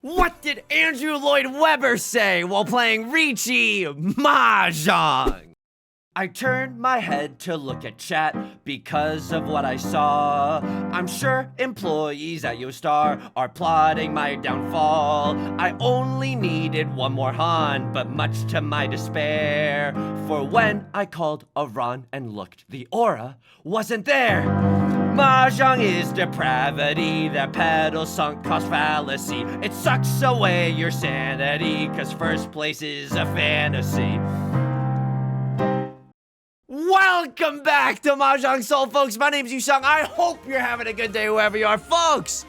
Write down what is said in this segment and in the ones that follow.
What did Andrew Lloyd Webber say while playing Riichi Mahjong? I turned my head to look at chat because of what I saw. I'm sure employees at Yostar are plotting my downfall. I only needed one more Han, but much to my despair. For when I called Aran and looked, the aura wasn't there. Mahjong is depravity, the pedal sunk cost fallacy. It sucks away your sanity, cause first place is a fantasy. Welcome back to Mahjong Soul, folks. My name's Yusong. I hope you're having a good day wherever you are. Folks,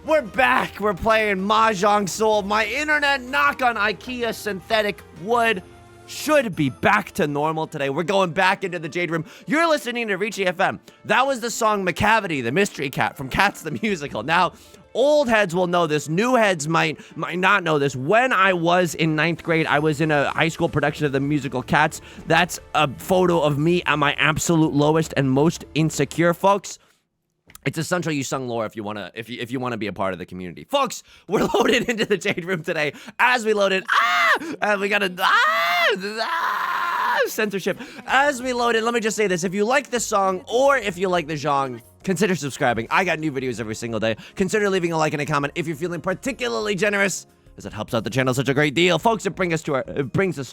we're back. We're playing Mahjong Soul. My internet knock on IKEA synthetic wood should be back to normal today. We're going back into the Jade Room. You're listening to Riichi FM. That was the song McCavity, the mystery cat from Cats the Musical. Now, old heads will know this. New heads might not know this. When I was in 9th grade, I was in a high school production of the musical Cats. That's a photo of me at my absolute lowest and most insecure, folks. It's essential Yusong lore if you wanna be a part of the community. Folks, we're loaded into the Jade Room today. As we loaded, we got censorship. As we loaded, let me just say this. If you like this song or if you like the genre, consider subscribing. I got new videos every single day. Consider leaving a like and a comment if you're feeling particularly generous, as it helps out the channel such a great deal. Folks, it brings us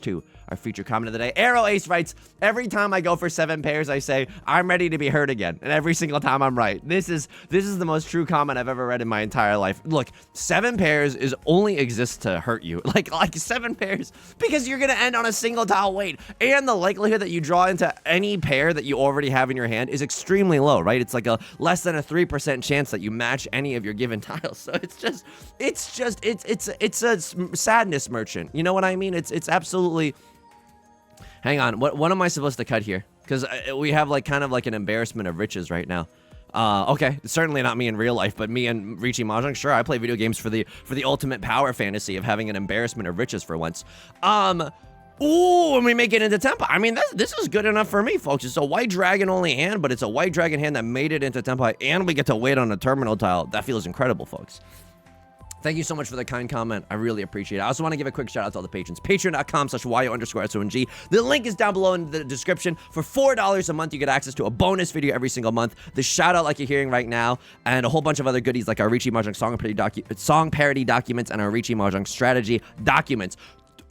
to our feature comment of the day. Arrow Ace writes, every time I go for 7 pairs, I say, I'm ready to be hurt again. And every single time I'm right. This is the most true comment I've ever read in my entire life. Look, 7 pairs only exists to hurt you. Like 7 pairs, because you're gonna end on a single tile weight. And the likelihood that you draw into any pair that you already have in your hand is extremely low, right? It's like a less than a 3% chance that you match any of your given tiles. So it's a sadness merchant. You know what I mean? It's absolutely. Hang on. What am I supposed to cut here? Because we have kind of an embarrassment of riches right now. Okay, certainly not me in real life, but me and Riichi Mahjong. Sure, I play video games for the ultimate power fantasy of having an embarrassment of riches for once. Ooh, and we make it into tempo. I mean, this is good enough for me, folks. It's a white dragon only hand, but it's a white dragon hand that made it into tempo, and we get to wait on a terminal tile. That feels incredible, folks. Thank you so much for the kind comment. I really appreciate it. I also want to give a quick shout out to all the patrons. Patreon.com/YO_SONG. The link is down below in the description. For $4 a month, you get access to a bonus video every single month, the shout out like you're hearing right now, and a whole bunch of other goodies like our Riichi Mahjong song parody documents and our Riichi Mahjong strategy documents,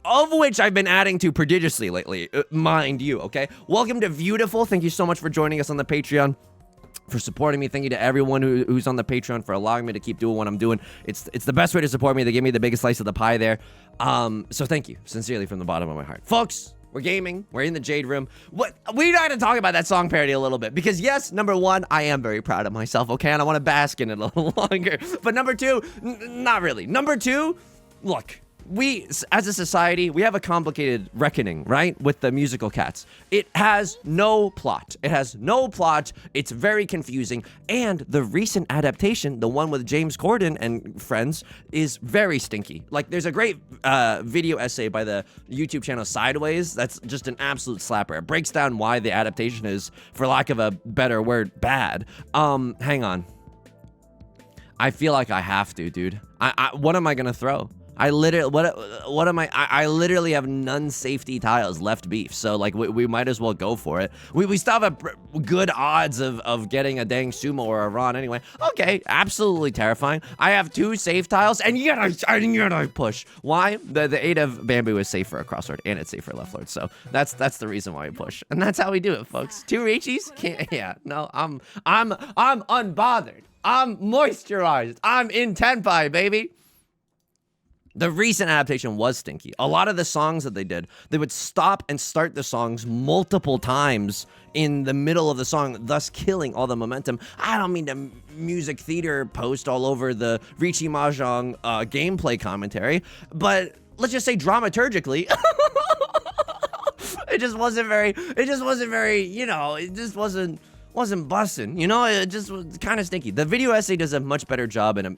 of which I've been adding to prodigiously lately, mind you, okay? Welcome to Viewtiful. Thank you so much for joining us on the Patreon, for supporting me. Thank you to everyone who's on the Patreon for allowing me to keep doing what I'm doing. It's the best way to support me. They give me the biggest slice of the pie there. So thank you, sincerely, from the bottom of my heart. Folks, we're gaming. We're in the Jade Room. We got to talk about that song parody a little bit. Because yes, number one, I am very proud of myself, okay? And I want to bask in it a little longer. But number two, not really. Number two, look. We, as a society, we have a complicated reckoning, right, with the musical Cats. It has no plot. It's very confusing. And the recent adaptation, the one with James Corden and friends, is very stinky. Like, there's a great video essay by the YouTube channel Sideways that's just an absolute slapper. It breaks down why the adaptation is, for lack of a better word, bad. Hang on. I feel like I have to, dude. What am I gonna throw? I literally have none safety tiles left beef, so we might as well go for it. We still have good odds of getting a dang sumo or a Ron anyway. Okay, absolutely terrifying. I have 2 safe tiles, and yet I push. Why? The 8 of bamboo is safe for a crossword, and it's safe for left lord, so that's the reason why we push, and that's how we do it, folks. 2 Riichis? Yeah, no, I'm unbothered. I'm moisturized. I'm in tenpai, baby. The recent adaptation was stinky. A lot of the songs that they did, they would stop and start the songs multiple times in the middle of the song, thus killing all the momentum. I don't mean to music theater post all over the Riichi Mahjong gameplay commentary, but let's just say dramaturgically, it just wasn't very, you know, it just wasn't busting, you know. It just was kind of stinky. The video essay does a much better job and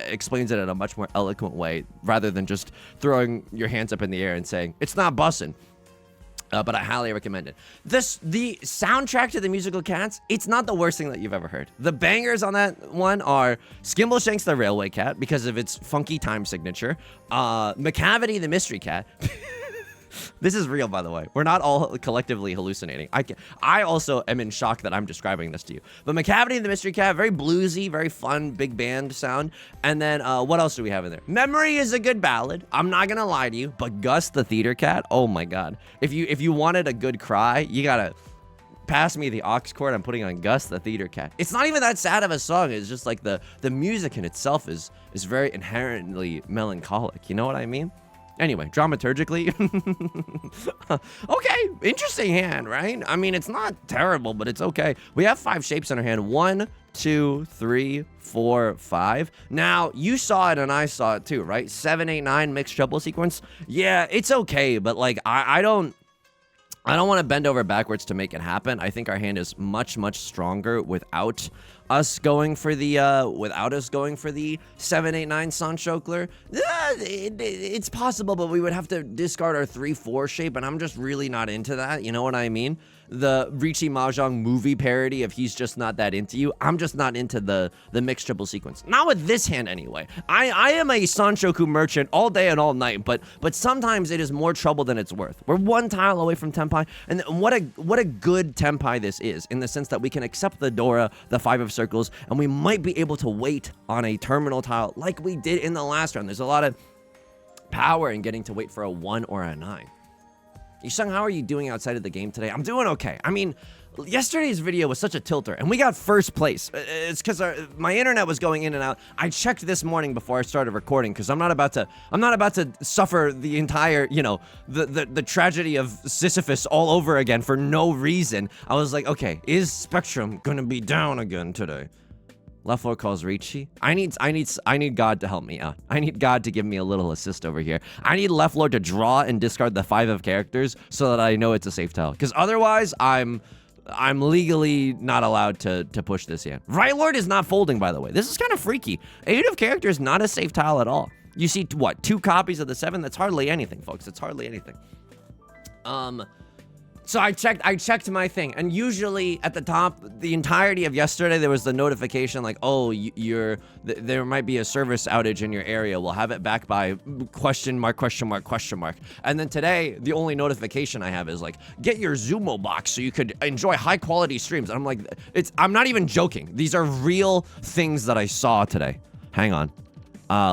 explains it in a much more eloquent way, rather than just throwing your hands up in the air and saying it's not busting. But I highly recommend it. The soundtrack to the musical Cats, it's not the worst thing that you've ever heard. The bangers on that one are Skimbleshanks the Railway Cat because of its funky time signature. Macavity the Mystery Cat. This is real, by the way. We're not all collectively hallucinating. I also am in shock that I'm describing this to you. But Macavity the Mystery Cat, very bluesy, very fun, big band sound. And then what else do we have in there? Memory is a good ballad. I'm not gonna lie to you, but Gus the Theater Cat, oh my god. If you wanted a good cry, you gotta pass me the aux cord. I'm putting on Gus the Theater Cat. It's not even that sad of a song. It's just like the music in itself is very inherently melancholic. You know what I mean? Anyway, dramaturgically, okay, interesting hand, right? I mean, it's not terrible, but it's okay. We have 5 shapes in our hand. 1, 2, 3, 4, 5. Now, you saw it and I saw it too, right? 7, 8, 9 mixed triple sequence. Yeah, it's okay, but like, I don't want to bend over backwards to make it happen. I think our hand is much, much stronger without us going for the 7, 8, 9 Sanshokler. It's possible, but we would have to discard our 3, 4 shape, and I'm just really not into that. You know what I mean? The Riichi Mahjong movie parody of He's Just Not That Into You. I'm just not into the mixed triple sequence. Not with this hand anyway. I am a Sanshoku merchant all day and all night, but sometimes it is more trouble than it's worth. We're 1 tile away from Tenpai, and what a good Tenpai this is, in the sense that we can accept the Dora, the 5 of circles, and we might be able to wait on a terminal tile like we did in the last round. There's a lot of power in getting to wait for a 1 or a 9. Yusong, how are you doing outside of the game today? I'm doing okay. I mean, yesterday's video was such a tilter, and we got first place. It's because my internet was going in and out. I checked this morning before I started recording because I'm not about to suffer the entire, you know, the tragedy of Sisyphus all over again for no reason. I was like, okay, is Spectrum gonna be down again today? Left floor calls Riichi. I need God to help me out. I need God to give me a little assist over here. I need left floor to draw and discard the 5 of characters so that I know it's a safe tile. Because otherwise, I'm legally not allowed to push this hand. Right Lord is not folding, by the way. This is kind of freaky. 8 of characters, not a safe tile at all. You see, what, 2 copies of the 7? That's hardly anything, folks. It's hardly anything. So I checked my thing, and usually at the top, the entirety of yesterday, there was the notification like, oh, there might be a service outage in your area. We'll have it back by question mark. And then today, the only notification I have is like, get your Zumo box so you could enjoy high quality streams. And I'm like, I'm not even joking. These are real things that I saw today. Hang on.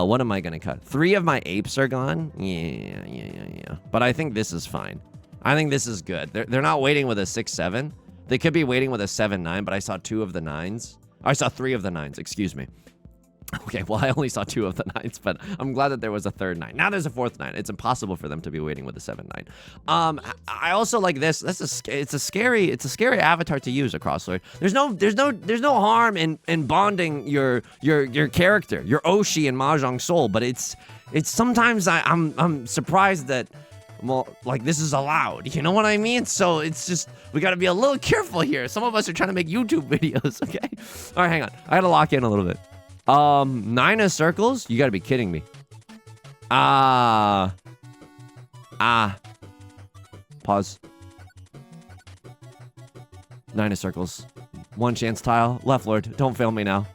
What am I gonna cut? 3 of my apes are gone. Yeah. But I think this is fine. I think this is good. They're not waiting with a 6-7. They could be waiting with a 7-9, but I saw 2 of the 9s. I saw 3 of the 9s, excuse me. Okay, well, I only saw 2 of the 9s, but I'm glad that there was a 3rd 9. Now there's a 4th 9. It's impossible for them to be waiting with a 7-9. I also like this. It's a scary avatar to use, a crosslord. There's no harm in bonding your character, your Oshi and Mahjong Soul, but it's sometimes I'm surprised that, well, like, this is allowed, you know what I mean? So it's just, we gotta be a little careful here. Some of us are trying to make YouTube videos, okay? All right, hang on. I gotta lock in a little bit. 9 of circles? You gotta be kidding me. Pause. 9 of circles. 1 chance tile. Left Lord, don't fail me now.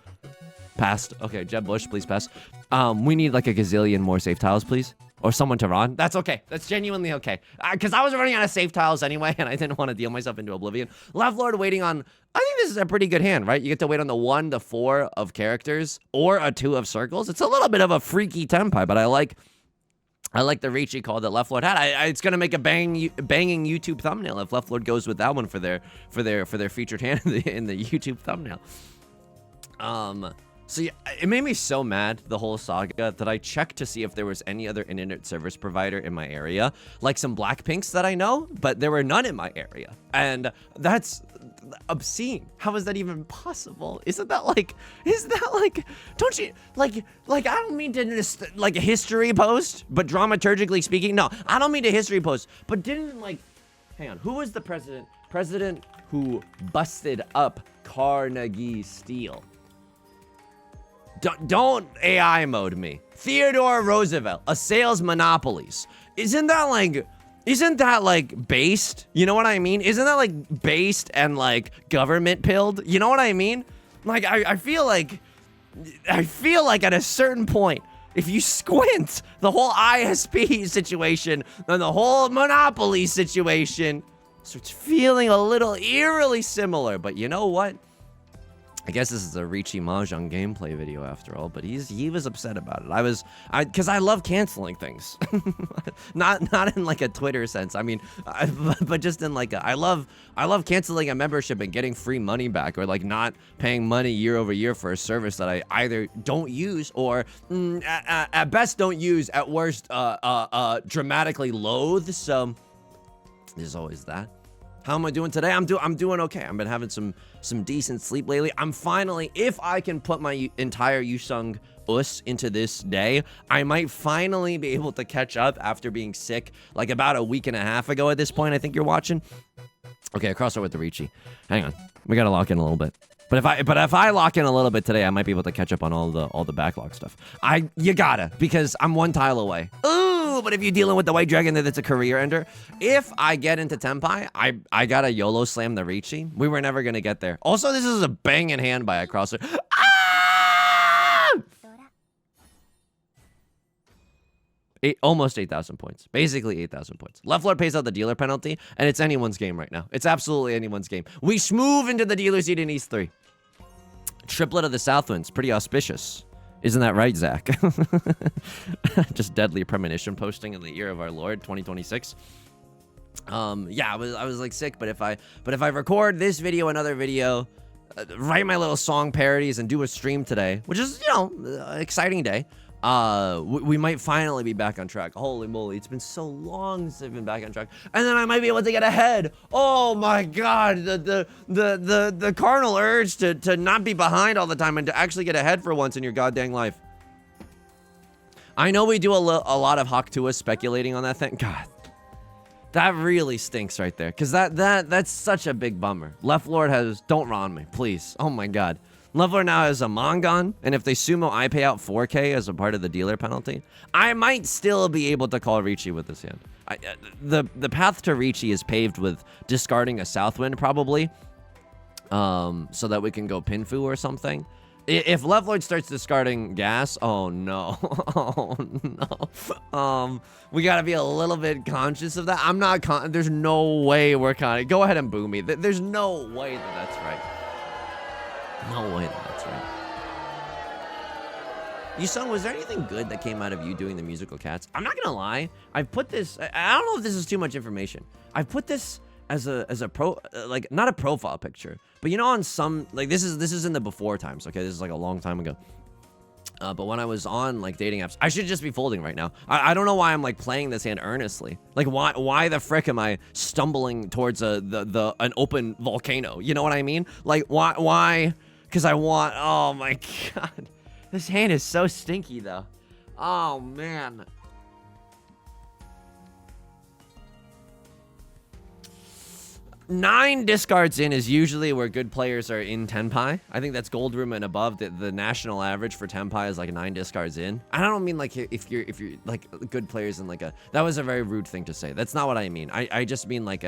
Passed. Okay, Jeb Bush, please pass. We need like a gazillion more safe tiles, please. Or someone to run. That's okay. That's genuinely okay. Because I was running out of safe tiles anyway, and I didn't want to deal myself into oblivion. Left Lord waiting on... I think this is a pretty good hand, right? You get to wait on the 1 to 4 of characters, or a 2 of circles. It's a little bit of a freaky Tenpai, but I like the Riichi call that Left Lord had. It's gonna make a banging YouTube thumbnail if Left Lord goes with that one for their featured hand in the YouTube thumbnail. So yeah, it made me so mad, the whole saga, that I checked to see if there was any other internet service provider in my area, like some Blackpinks that I know, but there were none in my area. And that's obscene. How is that even possible? Isn't that like, don't you, like, I don't mean to just, like, a history post, but dramaturgically speaking, no, I don't mean to history post, but didn't, like, hang on, who was the president who busted up Carnegie Steel? Don't AI mode me. Theodore Roosevelt assails monopolies. Isn't that like Isn't that like based? You know what I mean? Isn't that like based and like government pilled? You know what I mean? Like I feel like at a certain point, if you squint, the whole ISP situation and the whole monopoly situation starts feeling a little eerily similar. But you know what? I guess this is a Riichi Mahjong gameplay video after all, but he was upset about it. Because I love canceling things, not in like a Twitter sense. I mean, but just in like I love canceling a membership and getting free money back, or like not paying money year over year for a service that I either don't use or at best don't use, at worst dramatically loathe. So there's always that. How am I doing today? I'm doing okay. I've been having some decent sleep lately. I'm finally, if I can put my entire Yusong into this day, I might finally be able to catch up after being sick like about a week and a half ago at this point. I think you're watching. Okay, I crossed over with the Riichi. Hang on. We gotta lock in a little bit. But if I lock in a little bit today, I might be able to catch up on all the backlog stuff. You gotta, because I'm one tile away. Ooh, but if you're dealing with the White Dragon, that's a career ender. If I get into Tenpai, I gotta YOLO slam the Riichi. We were never gonna get there. Also, this is a banging hand by a crosser. Ah! Almost 8,000 points. Basically 8,000 points. Left Lord pays out the dealer penalty, and it's anyone's game right now. It's absolutely anyone's game. We move into the dealer seat in East 3. Triplet of the Southwinds. Pretty auspicious. Isn't that right, Zach? Just deadly premonition posting in the year of our Lord, 2026. Yeah, I was like sick, but if I record this video, another video, write my little song parodies, and do a stream today, which is, you know, an exciting day. We might finally be back on track. Holy moly, it's been so long since I've been back on track. And then I might be able to get ahead. Oh my god, the carnal urge to not be behind all the time and to actually get ahead for once in your goddamn life. I know we do a lot of Hakutua speculating on that thing. God, that really stinks right there. Because that's such a big bummer. Left Lord has, don't Ron me, please. Oh my god. Left Lord now has a Mongon, and if they sumo, I pay out 4K as a part of the dealer penalty. I might still be able to call Riichi with this hand. The path to Riichi is paved with discarding a Southwind, probably, so that we can go Pinfu or something. If Left Lord starts discarding gas, oh no, oh no. We gotta be a little bit conscious of that. I'm not there's no way we're go ahead and boo me. There's no way that's right. No way that's right. Yusong, was there anything good that came out of you doing the musical cats? I'm not gonna lie. I've put this. I don't know if this is too much information. I've put this as a like not a profile picture, but you know, on some like this is in the before times. Okay, this is like a long time ago. But when I was on like dating apps, I should just be folding right now. I don't know why I'm like playing this hand earnestly. Like why the frick am I stumbling towards an open volcano? You know what I mean? Like why? Because I want, oh my god. This hand is so stinky though. Oh man. Nine discards in is usually where good players are in Tenpai. I think that's Gold Room and above. The national average for Tenpai is like 9 discards in. I don't mean like if you're like good players in like a, that was a very rude thing to say. That's not what I mean. I just mean like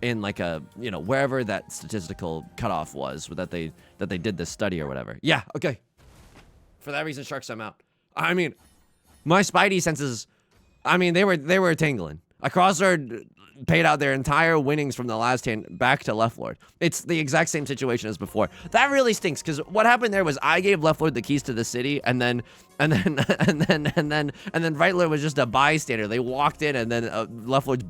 in like a, you know, wherever that statistical cutoff was that they did this study or whatever. Yeah, okay. For that reason, Sharks, I'm out. I mean, my spidey senses, I mean, they were tingling. A crossword paid out their entire winnings from the last hand back to Left Lord. It's the exact same situation as before. That really stinks, because what happened there was I gave Left Lord the keys to the city, and then Right Lord was just a bystander. They walked in, and then Left Lord's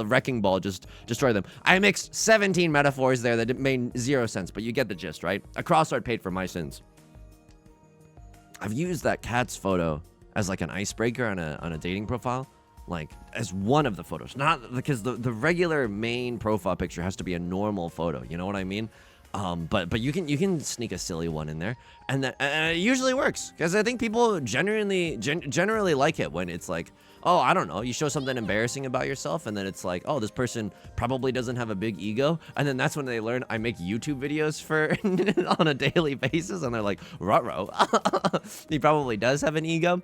wrecking ball just destroyed them. I mixed 17 metaphors there that made 0 sense, but you get the gist, right? A crossword paid for my sins. I've used that cat's photo as like an icebreaker on a dating profile. Like as one of the photos, not because the regular main profile picture has to be a normal photo. You know what I mean? But you can sneak a silly one in there, and that it usually works, because I think people generally like it when it's like, oh, I don't know, you show something embarrassing about yourself, and then it's like, oh, this person probably doesn't have a big ego, and then that's when they learn I make YouTube videos for on a daily basis, and they're like, ruh-roh, he probably does have an ego.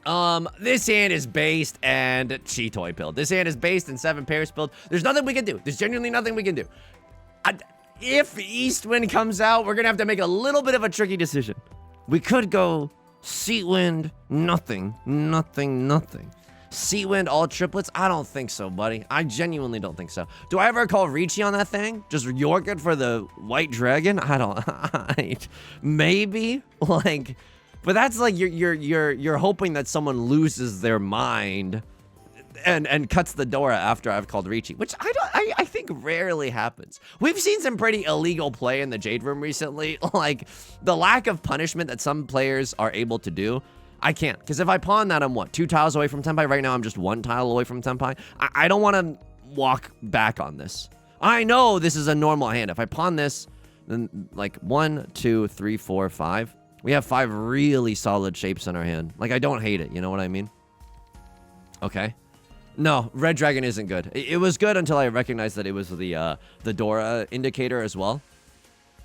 This hand is based and Cheetoy pilled. This hand is based and 7 pairs pilled. There's nothing we can do. There's genuinely nothing we can do. If Eastwind comes out, we're gonna have to make a little bit of a tricky decision. We could go Seatwind, nothing. Seatwind, all triplets? I don't think so, buddy. I genuinely don't think so. Do I ever call Riichi on that thing? Just york it for the white dragon? I don't. Maybe, like, but that's like you're hoping that someone loses their mind and cuts the Dora after I've called Riichi, which I think rarely happens. We've seen some pretty illegal play in the Jade Room recently, like the lack of punishment that some players are able to do. I can't, because if I pawn that, I'm what, 2 tiles away from Tenpai? Right now, I'm just 1 tile away from Tenpai. I don't want to walk back on this. I know this is a normal hand. If I pawn this, then like 1, 2, 3, 4, 5. We have 5 really solid shapes in our hand. Like, I don't hate it. You know what I mean? Okay. No, Red Dragon isn't good. It was good until I recognized that it was the Dora indicator as well.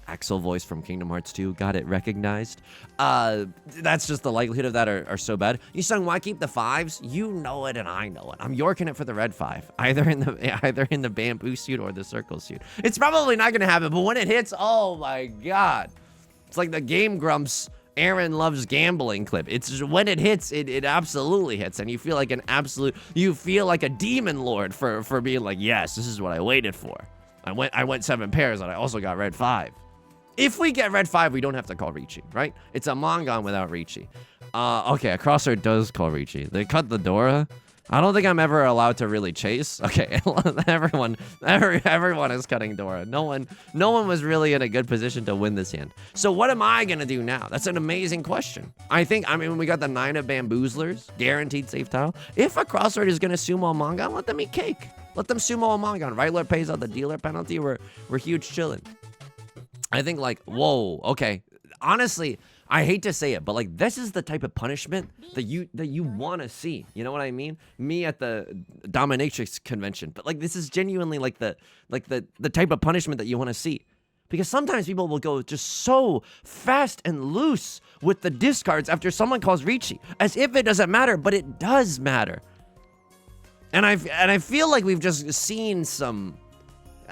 Axel voice from Kingdom Hearts 2, got it recognized. That's just the likelihood of that are so bad. Yusong, why keep the 5s? You know it and I know it. I'm yorking it for the red 5, either in the bamboo suit or the circle suit. It's probably not gonna happen, but when it hits, oh my god, it's like the Game Grumps Aaron loves gambling clip. It's just, when it hits, it absolutely hits, and you feel like you feel like a demon lord for being like, yes, this is what I waited for. I went 7 pairs and I also got red 5. If we get red 5, we don't have to call Riichi, right? It's a Mongon without Riichi. Okay, a crosshair does call Riichi. They cut the Dora. I don't think I'm ever allowed to really chase. Okay, everyone is cutting Dora. No one was really in a good position to win this hand. So what am I gonna do now? That's an amazing question. I mean, we got the 9 of bamboozlers, guaranteed safe tile. If a crosshair is gonna sumo a Mongon, let them eat cake. Let them sumo a Mongon. Right Lord pays out the dealer penalty. We're huge chilling. I think, like, whoa, okay. Honestly, I hate to say it, but like, this is the type of punishment that you want to see. You know what I mean? Me at the dominatrix convention, but like, this is genuinely like the type of punishment that you want to see, because sometimes people will go just so fast and loose with the discards after someone calls Riichi, as if it doesn't matter, but it does matter. And I feel like we've just seen some,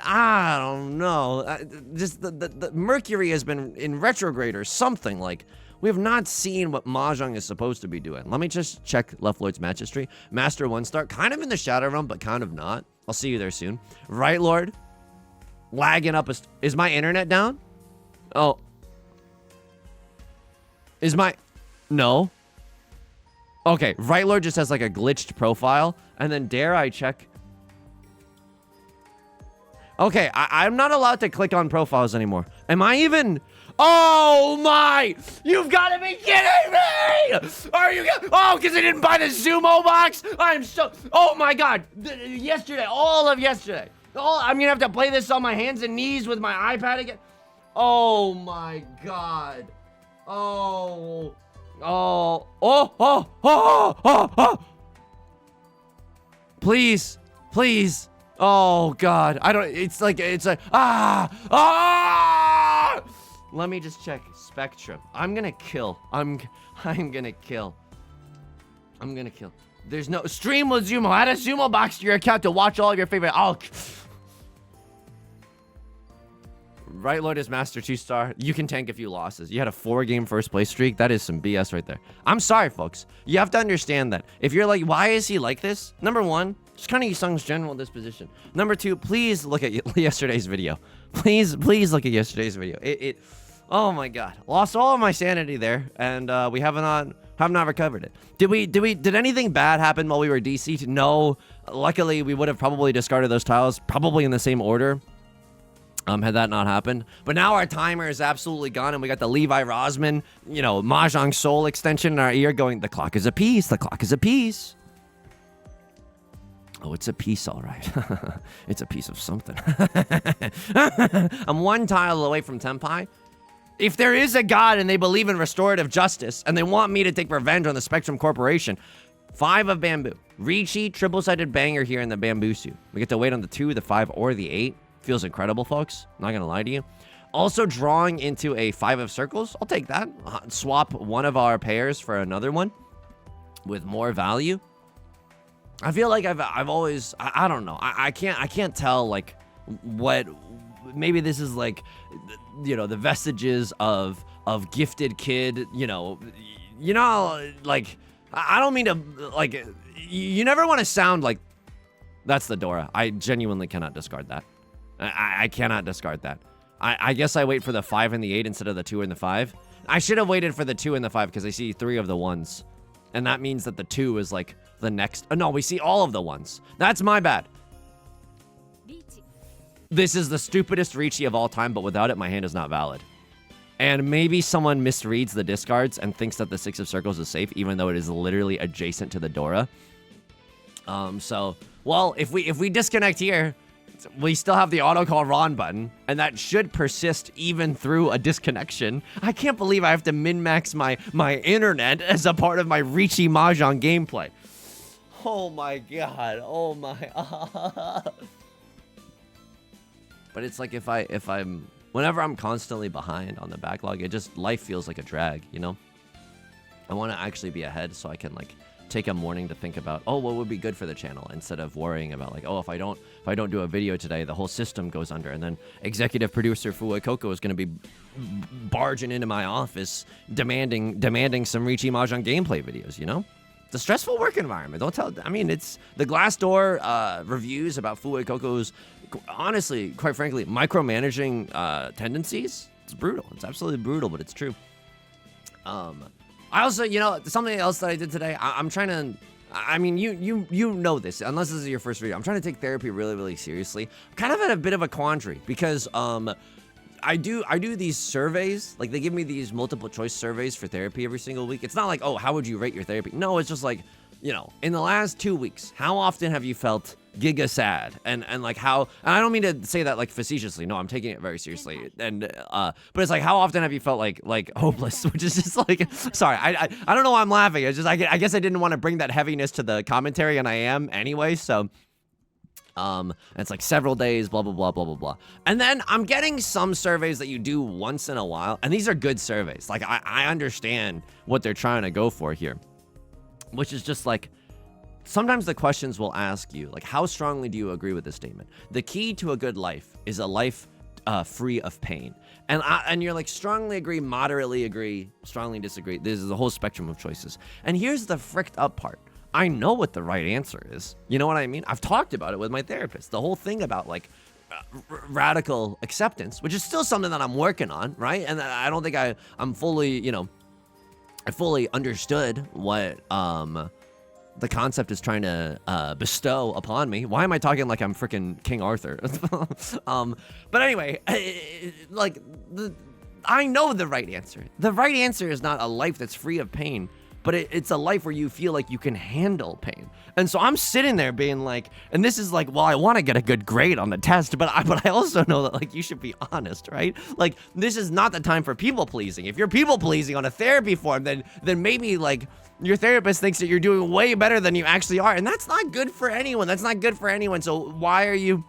I don't know, just the Mercury has been in retrograde or something. Like, we have not seen what Mahjong is supposed to be doing. Let me just check Left Lord's match history. Master 1 star, kind of in the Shadow Realm, but kind of not. I'll see you there soon. Right Lord, lagging up. Is my internet down? Oh. No. Okay, Right Lord just has like a glitched profile, and then dare I check? Okay, I'm not allowed to click on profiles anymore. Am I even? Oh my! You've got to be kidding me! Are you? Oh, because I didn't buy the Sumo box? I'm so. Oh my god! Yesterday, all of yesterday. I'm gonna have to play this on my hands and knees with my iPad again. Oh my god! Oh! Oh! Oh! Oh! Oh! Oh! Oh! Please! Please! Oh god, it's like ah! Let me just check Spectrum. I'm gonna kill. There's no stream with Zumo. Add a Zumo box to your account to watch all of your favorite. Right Lord is Master 2 star. You can tank a few losses. You had a 4-game first place streak. That is some BS right there. I'm sorry, folks. You have to understand that. If you're like, why is he like this? Number 1, just kind of Yusong's general disposition. Number 2, please look at yesterday's video. Please look at yesterday's video. Oh my god. Lost all of my sanity there, and we have not recovered it. Did anything bad happen while we were DC'd? No. Luckily, we would have probably discarded those tiles, probably in the same order. Had that not happened. But now our timer is absolutely gone, and we got the Levi Rosman, Mahjong Soul extension in our ear going, the clock is a piece, the clock is a piece. Oh, it's a piece, all right. It's a piece of something. I'm 1 tile away from Tenpai. If there is a god and they believe in restorative justice, and they want me to take revenge on the Spectrum Corporation, 5 of bamboo. Riichi, triple-sided banger here in the bamboo suit. We get to wait on the 2, the 5, or the 8. Feels incredible, folks. Not gonna lie to you. Also drawing into a 5 of circles. I'll take that. Swap one of our pairs for another one. with more value. I feel like I've always, I don't know. I can't tell like what, maybe this is like, you know, the vestiges of gifted kid, you know, like, I don't mean to, like, you never want to sound like, that's the Dora. I genuinely cannot discard that. I cannot discard that. I guess I wait for the 5 and the 8 instead of the 2 and the 5. I should have waited for the 2 and the 5 because I see 3 of the 1s. And that means that the 2 is like the next. Oh, no, we see all of the 1s. That's my bad. This is the stupidest Riichi of all time, but without it, my hand is not valid. And maybe someone misreads the discards and thinks that the 6 of circles is safe, even though it is literally adjacent to the Dora. So, well, if we disconnect here, we still have the auto call Ron button, and that should persist even through a disconnection. I can't believe I have to min-max my internet as a part of my Riichi Mahjong gameplay. Oh my god. Oh my. But it's like whenever I'm constantly behind on the backlog, life feels like a drag, you know? I want to actually be ahead so I can like take a morning to think about, oh, what would be good for the channel, instead of worrying about like, oh, if I don't do a video today, the whole system goes under, and then executive producer Fue Coco is going to be barging into my office demanding some Riichi Mahjong gameplay videos, you know? It's a stressful work environment. Don't tell, I mean, it's the Glassdoor reviews about Fue Coco's, honestly, quite frankly, micromanaging tendencies. It's brutal. It's absolutely brutal, but it's true. I also, you know, something else that I did today, I'm trying to, I mean, you know this, unless this is your first video. I'm trying to take therapy really, really seriously. I'm kind of at a bit of a quandary because I do these surveys. Like, they give me these multiple choice surveys for therapy every single week. It's not like, oh, how would you rate your therapy? No, it's just like, you know, in the last 2 weeks, how often have you felt giga sad? And like how, and I don't mean to say that like facetiously. No, I'm taking it very seriously. And but it's like, how often have you felt like hopeless? Which is just like, sorry, I don't know why I'm laughing. It's just I guess I didn't want to bring that heaviness to the commentary, and I am anyway. So it's like several days, blah blah blah blah blah blah. And then I'm getting some surveys that you do once in a while, and these are good surveys. Like I understand what they're trying to go for here, which is just like, sometimes the questions will ask you, like, how strongly do you agree with this statement? The key to a good life is a life free of pain. And you're like, strongly agree, moderately agree, strongly disagree. This is a whole spectrum of choices. And here's the fricked up part. I know what the right answer is. You know what I mean? I've talked about it with my therapist. The whole thing about like radical acceptance, which is still something that I'm working on, right? And I don't think I'm fully, you know, I fully understood what the concept is trying to bestow upon me. Why am I talking like I'm freaking King Arthur? But anyway, like, I know the right answer. The right answer is not a life that's free of pain, but it's a life where you feel like you can handle pain. And so I'm sitting there being like, and this is like, well, I want to get a good grade on the test, but I also know that like you should be honest, right? Like, this is not the time for people pleasing. If you're people pleasing on a therapy form, then maybe like your therapist thinks that you're doing way better than you actually are, and that's not good for anyone. That's not good for anyone. So why are you?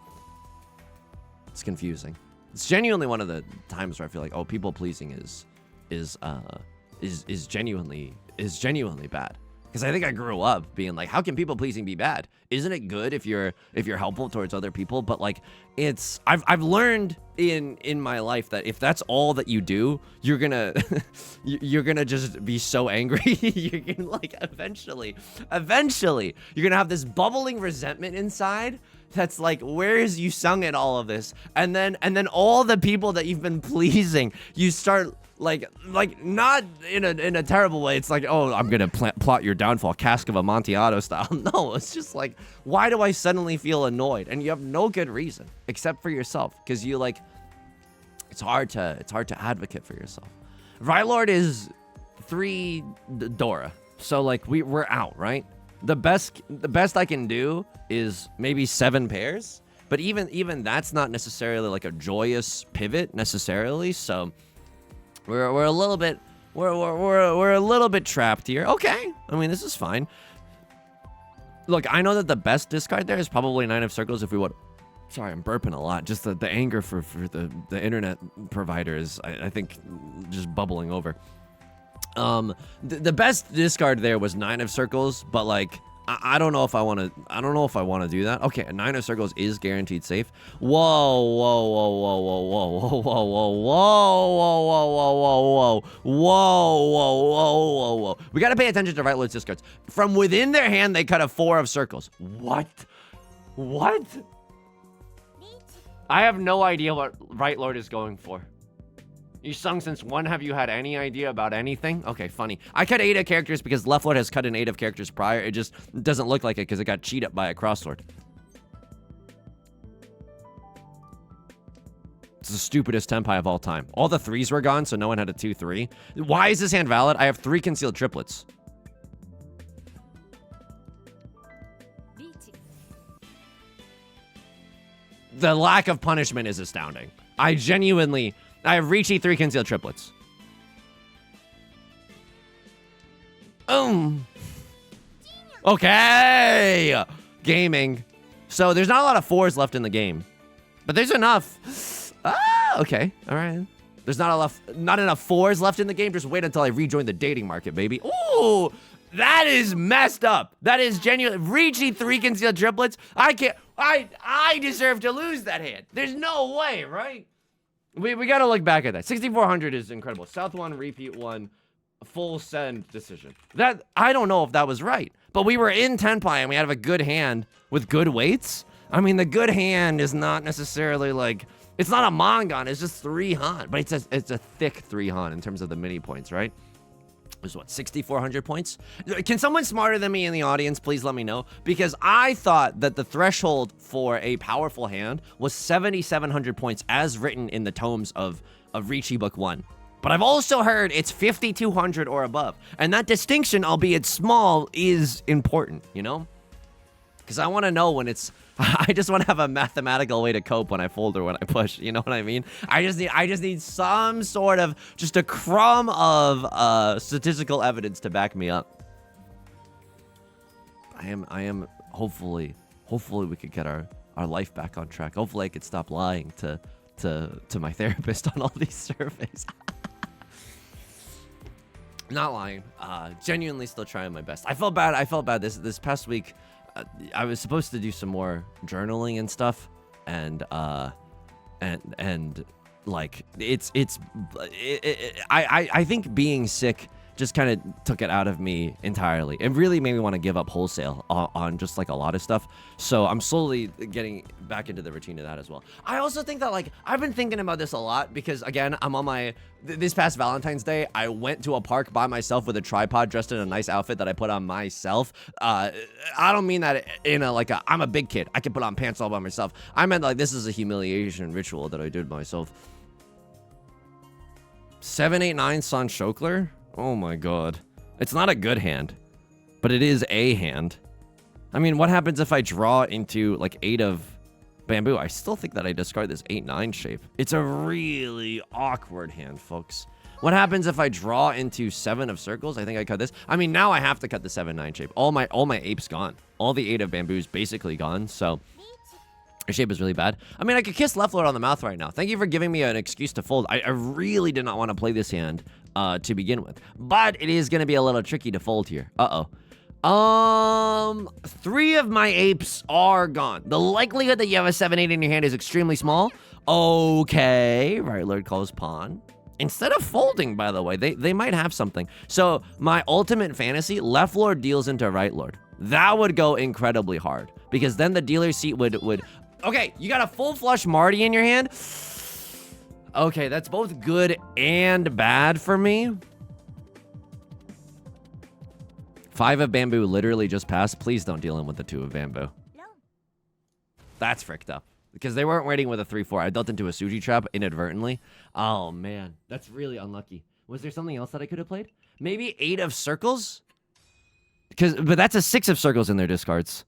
It's confusing. It's genuinely one of the times where I feel like, oh, people pleasing is genuinely bad. Because I think I grew up being like, how can people pleasing be bad? Isn't it good if you're helpful towards other people? But like, I've learned in my life that if that's all that you do, you're gonna just be so angry. You're gonna like eventually you're gonna have this bubbling resentment inside that's like, where is Yusong in all of this? And then all the people that you've been pleasing, you start like not in a terrible way. It's like, oh, I'm gonna plot your downfall, Cask of Amontillado style. No, it's just like, why do I suddenly feel annoyed? And you have no good reason except for yourself, because you like, it's hard to advocate for yourself. Rylord is 3 Dora, so like we're out, right? The best I can do is maybe 7 pairs, but even that's not necessarily like a joyous pivot necessarily. So we're a little bit we're a little bit trapped here. Okay, I mean, this is fine. Look, I know that the best discard there is probably 9 of circles if we would. Sorry, I'm burping a lot. Just the anger for the internet providers, I think, just bubbling over. The best discard there was 9 of circles, but like I don't know if I want to. I don't know if I want to do that. Okay, a 9 of circles is guaranteed safe. Whoa, whoa, whoa, whoa, whoa, whoa, whoa, whoa, whoa, whoa, whoa, whoa, whoa, whoa, whoa, whoa, whoa, whoa. We gotta pay attention to Right Lord's discards. From within their hand, they cut a 4 of circles. What? What? I have no idea what Right Lord is going for. Yusong, since when have you had any idea about anything? Okay, funny. I cut 8 of characters because Left Lord has cut an 8 of characters prior. It just doesn't look like it because it got cheated by a Crosslord. It's the stupidest Tenpai of all time. All the 3s were gone, so no one had a 2-3. Why is this hand valid? I have 3 concealed triplets. The lack of punishment is astounding. I have Riichi 3 concealed triplets. Okay. Gaming. So there's not a lot of 4s left in the game. But there's enough. Ah, okay. All right. There's not enough 4s left in the game. Just wait until I rejoin the dating market, baby. Ooh, that is messed up. That is genuine. Riichi 3 concealed triplets. I deserve to lose that hand. There's no way, right? We gotta look back at that. 6400 is incredible. South 1, repeat 1, full send decision. That, I don't know if that was right. But we were in Tenpai and we had a good hand with good weights. I mean, the good hand is not necessarily like, it's not a Mongon, it's just 3 Han. But it's a thick 3 Han in terms of the mini points, right? It was what, 6,400 points? Can someone smarter than me in the audience please let me know? Because I thought that the threshold for a powerful hand was 7,700 points as written in the tomes of Riichi Book 1. But I've also heard it's 5,200 or above. And that distinction, albeit small, is important, you know? Because I want to know when it's... I just want to have a mathematical way to cope when I fold or when I push. You know what I mean? I just need some sort of, just a crumb of statistical evidence to back me up. I am hopefully we could get our life back on track. Hopefully I could stop lying to my therapist on all these surveys. Not lying. Genuinely still trying my best. I felt bad this past week. I was supposed to do some more journaling and stuff, and like I think being sick just kind of took it out of me entirely. It really made me want to give up wholesale on just like a lot of stuff. So I'm slowly getting back into the routine of that as well. I also think that like I've been thinking about this a lot because again, I'm on my this past Valentine's Day, I went to a park by myself with a tripod dressed in a nice outfit that I put on myself. I don't mean that in a like I'm a big kid. I can put on pants all by myself. I meant like this is a humiliation ritual that I did myself. 789 San Shokler? Oh my god. It's not a good hand, but it is a hand. I mean, what happens if I draw into like 8 of bamboo? I still think that I discard this 8-9 shape. It's a really awkward hand, folks. What happens if I draw into 7 of circles? I think I cut this. I mean, now I have to cut the 7-9 shape. All my ape's gone. All the 8 of bamboo is basically gone, so the shape is really bad. I mean, I could kiss Left Lord on the mouth right now. Thank you for giving me an excuse to fold. I really did not want to play this hand to begin with. But it is going to be a little tricky to fold here. Uh-oh. 3 of my apes are gone. The likelihood that you have a 7-8 in your hand is extremely small. Okay. Right Lord calls pawn. Instead of folding, by the way, they might have something. So my ultimate fantasy, Left Lord deals into Right Lord. That would go incredibly hard. Because then the dealer's seat would... Okay, you got a full flush Marty in your hand. Okay, that's both good and bad for me. 5 of bamboo literally just passed. Please don't deal in with the 2 of bamboo. No. That's fricked up. Because they weren't waiting with a 3-4. I dealt into a Suji trap inadvertently. Oh, man. That's really unlucky. Was there something else that I could have played? Maybe 8 of circles? But that's a 6 of circles in their discards.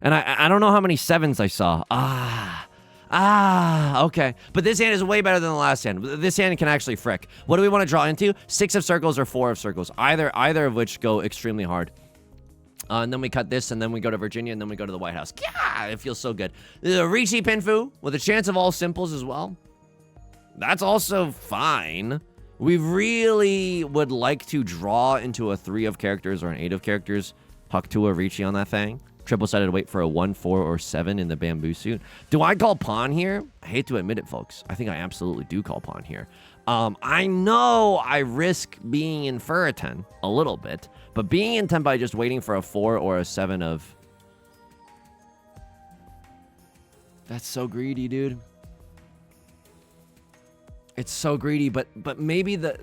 And I don't know how many 7s I saw. Okay. But this hand is way better than the last hand. This hand can actually frick. What do we want to draw into? 6 of circles or 4 of circles. Either of which go extremely hard. And then we cut this, and then we go to Virginia, and then we go to the White House. Yeah, it feels so good. The Riichi Pinfu with a chance of all simples as well. That's also fine. We really would like to draw into a 3 of characters or an 8 of characters. Huck to a Riichi on that thing. Triple-sided weight for a 1, 4, or 7 in the bamboo suit. Do I call pawn here? I hate to admit it, folks. I think I absolutely do call pawn here. I know I risk being in Furiten a little bit, but being in Tenpai just waiting for a 4 or a 7 of... That's so greedy, dude. It's so greedy, but maybe the...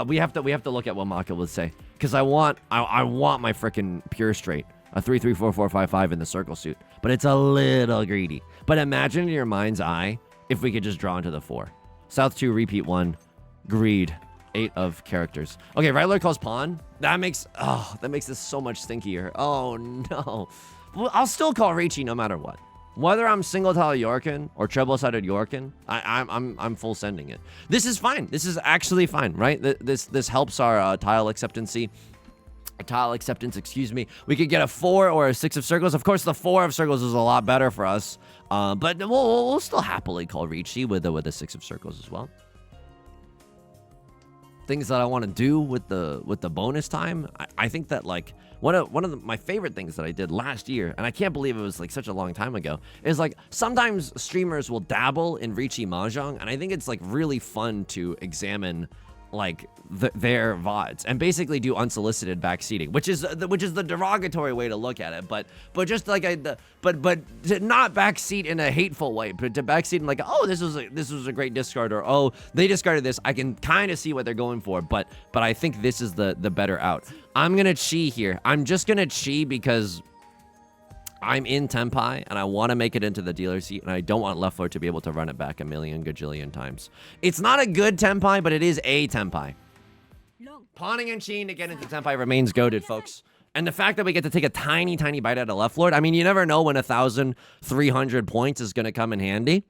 we have to look at what Maka would say. Because I want my frickin' pure straight. A 3, 3, 4, 4, 5, 5 in the circle suit. But it's a little greedy. But imagine in your mind's eye if we could just draw into the 4. South 2, repeat 1. Greed. 8 of characters. Okay, right lord calls pawn. That makes this so much stinkier. Oh, no. Well, I'll still call Riichi no matter what. Whether I'm single tile Yorkin or treble-sided Yorkin, I'm full sending it. This is fine. This is actually fine, right? This helps our tile acceptance, excuse me. We could get a 4 or a 6 of circles. Of course, the 4 of circles is a lot better for us. But we'll still happily call Riichi with a 6 of circles as well. Things that I want to do with the bonus time. I think that like one of my favorite things that I did last year, and I can't believe it was like such a long time ago, is like sometimes streamers will dabble in Riichi Mahjong, and I think it's like really fun to examine like their VODs and basically do unsolicited backseating, which is the derogatory way to look at it, but just like but to not backseat in a hateful way, but to backseat in like, oh, this was a great discard, or oh, they discarded this. I can kind of see what they're going for, but I think this is the better out. I'm gonna chi here. I'm just gonna chi because I'm in Tenpai, and I want to make it into the dealer seat, and I don't want left foot to be able to run it back a million gajillion times. It's not a good Tenpai, but it is a Tenpai. Pawning and Chiing to get into Tenpai remains goated, folks. And the fact that we get to take a tiny, tiny bite out of left lord, I mean, you never know when 1,300 points is going to come in handy.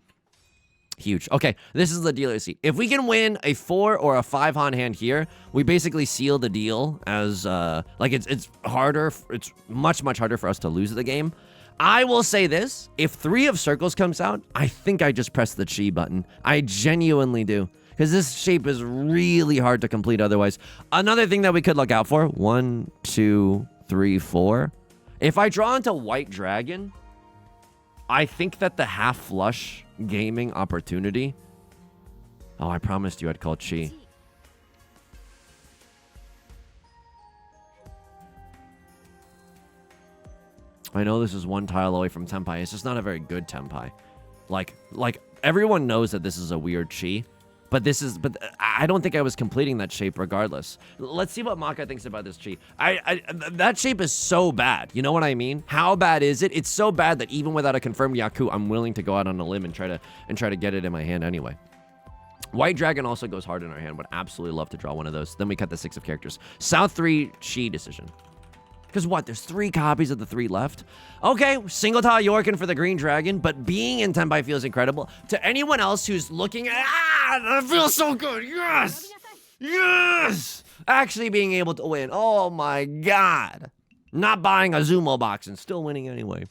Huge. Okay, this is the dealer seat. If we can win a 4 or a 5 on hand here, we basically seal the deal as, like, it's harder. It's much, much harder for us to lose the game. I will say this. If 3 of circles comes out, I think I just press the chi button. I genuinely do. Because this shape is really hard to complete otherwise. Another thing that we could look out for. 1, 2, 3, 4. If I draw into white dragon, I think that the half flush gaming opportunity. Oh, I promised you I'd call chi. I know this is 1 tile away from Tenpai. It's just not a very good Tenpai. Like everyone knows that this is a weird chi. But I don't think I was completing that shape regardless. Let's see what Maka thinks about this chi. That shape is so bad. You know what I mean? How bad is it? It's so bad that even without a confirmed Yaku, I'm willing to go out on a limb and try to get it in my hand anyway. White Dragon also goes hard in our hand. Would absolutely love to draw one of those. Then we cut the 6 of characters. South 3 chi decision. Because what? There's 3 copies of the 3 left. Okay, single tile Yorkin for the green dragon, but being in Tenpai feels incredible. To anyone else who's looking at, that feels so good. Yes! Yes! Actually being able to win. Oh my god. Not buying a Zumo box and still winning anyway.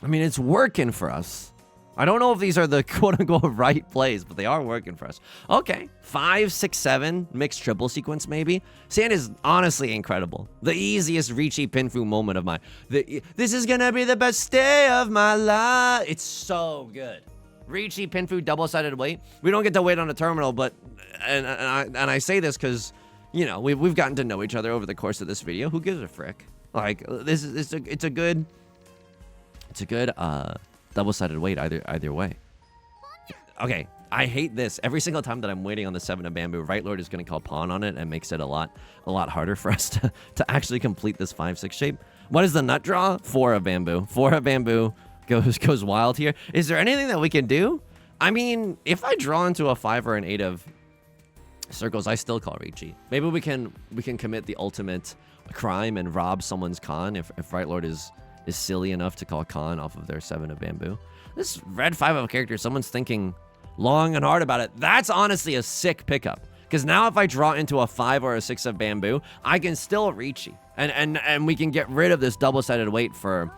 I mean, it's working for us. I don't know if these are the quote-unquote right plays, but they are working for us. Okay, 5, 6, 7, mixed triple sequence maybe. Sand is honestly incredible. The easiest Riichi Pinfu moment of mine. This is gonna be the best day of my life. It's so good. Riichi Pinfu double-sided weight. We don't get to wait on a terminal, but and I say this because, you know, we've gotten to know each other over the course of this video. Who gives a frick? Like, it's a good double-sided weight either way. Okay, I hate this. Every single time that I'm waiting on the 7 of bamboo, Right Lord is going to call pawn on it and makes it a lot harder for us to actually complete this 5-6 shape. What is the nut draw? 4 of bamboo. 4 of bamboo goes wild here. Is there anything that we can do? I mean, if I draw into a 5 or an 8 of circles, I still call Riichi. Maybe we can commit the ultimate crime and rob someone's con if Right Lord is silly enough to call Khan off of their 7 of bamboo. This red 5 of character, someone's thinking long and hard about it. That's honestly a sick pickup. Because now if I draw into a 5 or a 6 of bamboo, I can still Riichi. And we can get rid of this double-sided weight for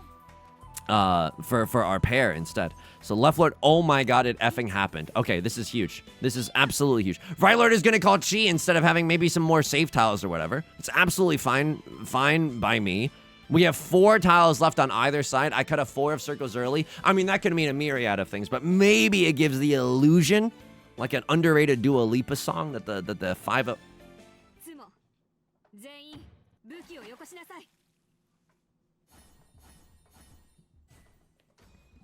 for our pair instead. So left lord, oh my god, it effing happened. Okay, this is huge. This is absolutely huge. Right lord is gonna call chi instead of having maybe some more safe tiles or whatever. It's absolutely fine by me. We have 4 tiles left on either side. I cut a 4 of circles early. I mean, that could mean a myriad of things, but maybe it gives the illusion, like an underrated Dua Lipa song, that the 5 of...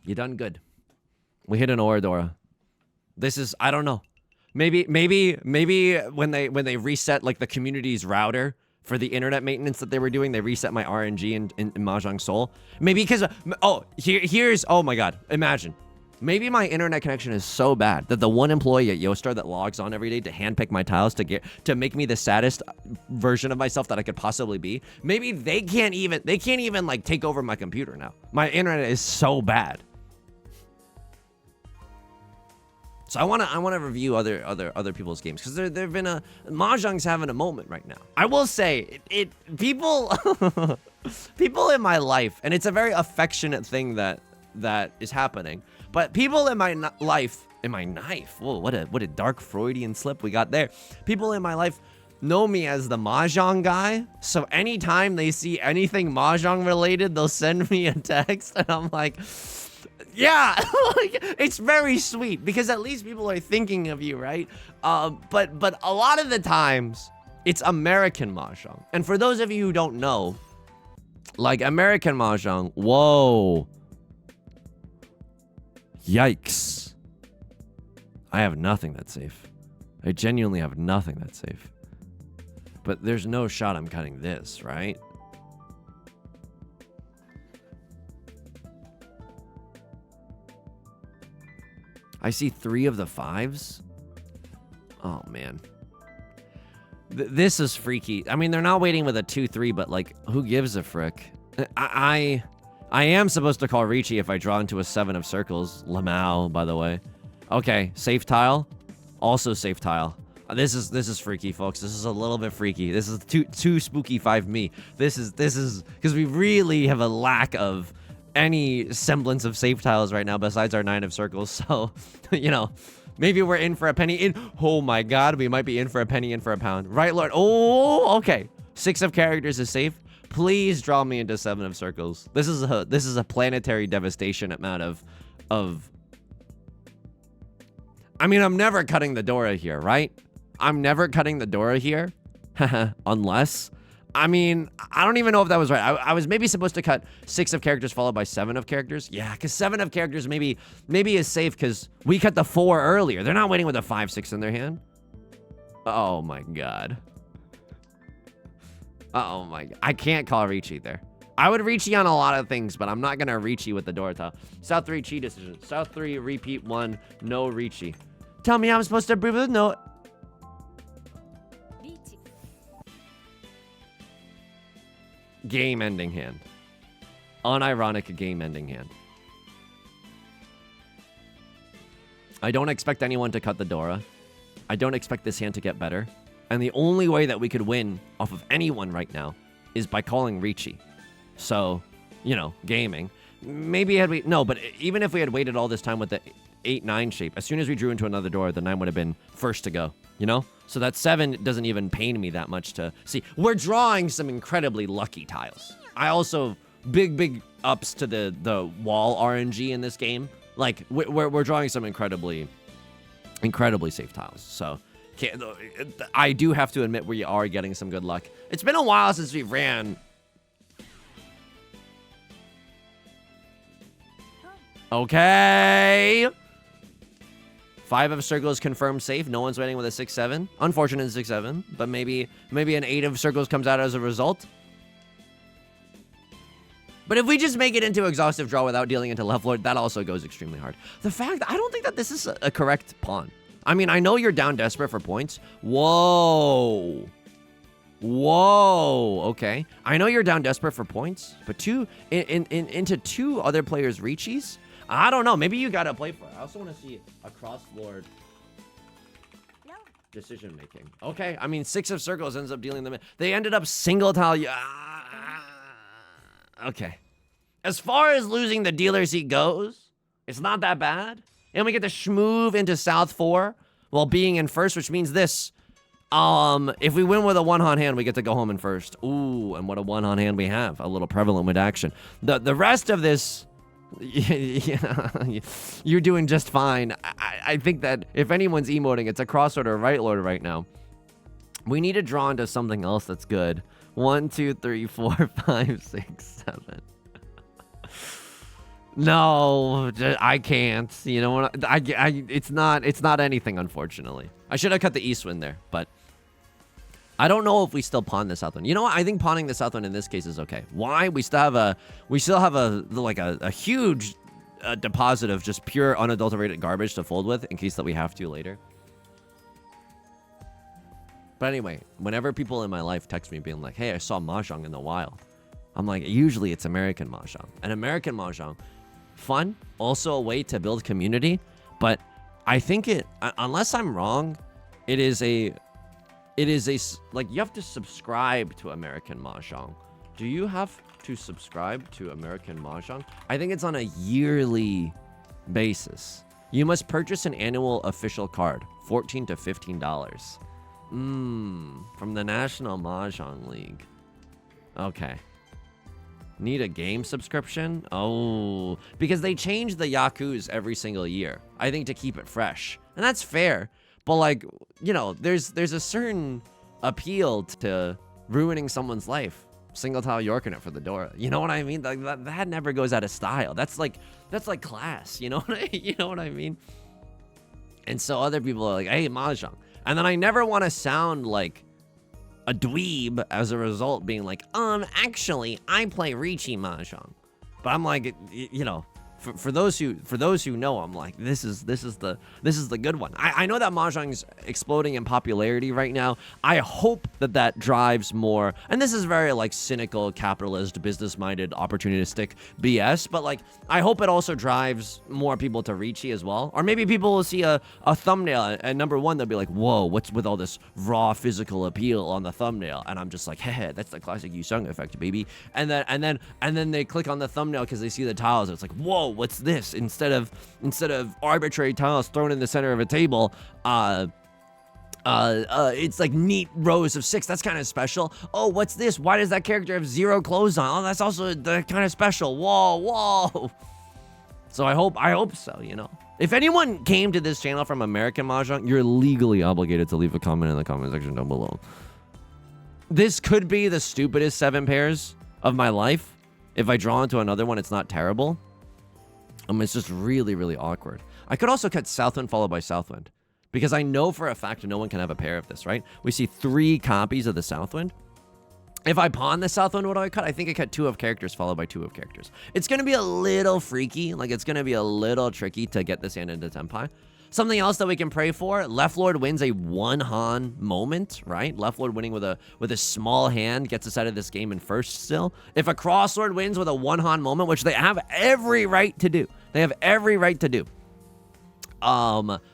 You done good. We hit an Oradora. This is, I don't know. Maybe when they reset like the community's router for the internet maintenance that they were doing, they reset my RNG in Mahjong Soul. Maybe because here's oh my god, imagine. Maybe my internet connection is so bad that the one employee at YoStar that logs on every day to handpick my tiles to make me the saddest version of myself that I could possibly be. Maybe they can't even like take over my computer now. My internet is so bad. So I wanna review other people's games because there've been Mahjong's having a moment right now. I will say people people in my life, and it's a very affectionate thing that is happening. But people in my life, whoa, what a dark Freudian slip we got there. People in my life know me as the Mahjong guy. So anytime they see anything Mahjong related, they'll send me a text, and I'm like, yeah, like, it's very sweet because at least people are thinking of you, right? But a lot of the times it's American Mahjong. And for those of you who don't know, like American Mahjong, whoa. Yikes. I have nothing that's safe. I genuinely have nothing that's safe. But there's no shot I'm cutting this, right? I see 3 of the 5s. Oh, man. This is freaky. I mean, they're not waiting with a 2-3, but, like, who gives a frick? I am supposed to call Riichi if I draw into a 7 of circles. Lamau, by the way. Okay, safe tile. Also safe tile. This is freaky, folks. This is a little bit freaky. This is too spooky 5 me. This is because we really have a lack of any semblance of safe tiles right now besides our 9 of circles. So, you know, maybe we're in for a penny in. Oh my god, we might be in for a penny in for a pound. Right, Lord. Oh, okay. 6 of characters is safe. Please draw me into 7 of circles. This is a planetary devastation amount of I mean, I'm never cutting the Dora here, right? I'm never cutting the Dora here. Unless, I mean, I don't even know if that was right. I was maybe supposed to cut 6 of characters followed by 7 of characters. Yeah, because 7 of characters maybe is safe because we cut the 4 earlier. They're not waiting with a 5-6 in their hand. Oh my god. Oh my god. I can't call Riichi there. I would Riichi on a lot of things, but I'm not going to Riichi with the Dora tile. South 3 Chi decision. South 3 repeat 1. No Riichi. Tell me I'm supposed to approve of no. Game ending hand. Unironic game ending hand. I don't expect anyone to cut the Dora. I don't expect this hand to get better. And the only way that we could win off of anyone right now is by calling Riichi. So, you know, gaming. Maybe had we... No, but even if we had waited all this time with the 8-9 shape, as soon as we drew into another Dora, the 9 would have been first to go. You know? So that 7 doesn't even pain me that much to see. We're drawing some incredibly lucky tiles. I also... Big ups to the wall RNG in this game. Like, we're drawing some incredibly safe tiles. So... I do have to admit we are getting some good luck. It's been a while since we ran. Okay. 5 of circles confirmed safe. No one's waiting with a 6-7. Unfortunate 6-7, but maybe an 8 of circles comes out as a result. But if we just make it into exhaustive draw without dealing into left lord, that also goes extremely hard. The fact, I don't think that this is a correct pawn. I mean, I know you're down desperate for points. Whoa. Whoa. Okay. I know you're down desperate for points, but into 2 other players' Riichis? I don't know. Maybe you got to play for it. I also want to see a cross-board decision making. Okay. I mean, 6 of circles ends up dealing them in. They ended up single tile. Okay. As far as losing the dealer seat goes, it's not that bad. And we get to schmoove into South 4 while being in first, which means this. If we win with a one-on hand, we get to go home in first. Ooh, and what a one-on hand we have. A little prevalent with action. The rest of this, you're doing just fine. I think that if anyone's emoting, it's a crossword or a right lord right now. We need to draw into something else that's good. 1, 2, 3, 4, 5, 6, 7. No, I can't. You know what? It's not anything, unfortunately. I should have cut the east wind there, but I don't know if we still pawn the south wind. You know what? I think pawning the south wind in this case is okay. Why? We still have a huge deposit of just pure unadulterated garbage to fold with in case that we have to later. But anyway, whenever people in my life text me being like, "Hey, I saw Mahjong in the wild," I'm like, usually it's American Mahjong. And American Mahjong, fun, also a way to build community, but I think unless I'm wrong, it is like you have to subscribe to American Mahjong. Do you have to subscribe to American Mahjong? I think it's on a yearly basis. You must purchase an annual official card, $14 to $15. From the National Mahjong League. Okay. Need a game subscription? Oh, because they change the Yakus every single year. I think to keep it fresh. And that's fair. But like, you know, there's a certain appeal to ruining someone's life. Single tile Yorking it for the Dora. You know what I mean? Like, that never goes out of style. That's like class. You know what I mean? And so other people are like, "Hey, Mahjong." And then I never want to sound like a dweeb as a result, being like, actually, I play Riichi Mahjong. But I'm like, you know, for those who know, I'm like, this is the good one. I know that Mahjong's exploding in popularity right now. I hope that drives more, and this is very like cynical, capitalist, business-minded, opportunistic BS, but like I hope it also drives more people to Riichi as well. Or maybe people will see a thumbnail and number one, they'll be like, "Whoa, what's with all this raw physical appeal on the thumbnail?" And I'm just like, "Hey, that's the classic Yusong effect, baby." And then they click on the thumbnail because they see the tiles. And it's like, "Whoa, what's this?" Instead of arbitrary tiles thrown in the center of a table, it's like neat rows of 6. That's kind of special. Oh, what's this? Why does that character have 0 clothes on? Oh, that's also kind of special. Whoa. So I hope so, you know. If anyone came to this channel from American Mahjong, you're legally obligated to leave a comment in the comment section down below. This could be the stupidest 7 pairs of my life. If I draw into another one, it's not terrible. It's just really, really awkward. I could also cut Southwind followed by Southwind, because I know for a fact no one can have a pair of this, right? We see 3 copies of the Southwind. If I pawn the Southwind, what do I cut? I think I cut 2 of characters followed by 2 of characters. It's going to be a little freaky. Like, it's going to be a little tricky to get this hand into Tenpai. Something else that we can pray for, Left Lord wins a one-han moment, right? Left Lord winning with a small hand gets us out of this game in first still. If a Cross Lord wins with a one-han moment, which they have every right to do. They have every right to do.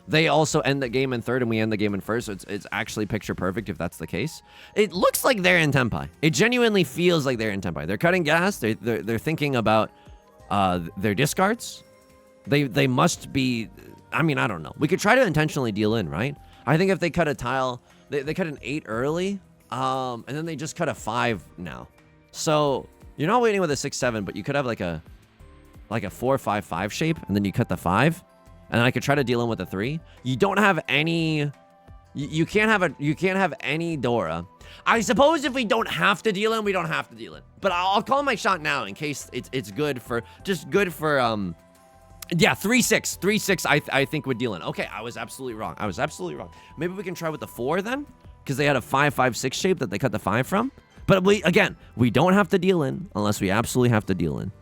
They also end the game in third and we end the game in first, so it's actually picture perfect if that's the case. It looks like they're in Tenpai. It genuinely feels like they're in Tenpai. They're cutting gas. They're thinking about their discards. They must be... I mean, I don't know. We could try to intentionally deal in, right? I think if they cut a tile, they cut an 8 early, and then they just cut a 5 now. So you're not waiting with a 6-7, but you could have like a 4-5-5 shape, and then you cut the 5, and then I could try to deal in with a 3. You don't have any. You can't have any Dora. I suppose if we don't have to deal in, we don't have to deal in. But I'll call my shot now in case it's good for Yeah, 3-6. 3-6 I think would deal in. Okay, I was absolutely wrong. Maybe we can try with the 4 then? Because they had a 5-5-6 shape that they cut the 5 from. But we don't have to deal in unless we absolutely have to deal in.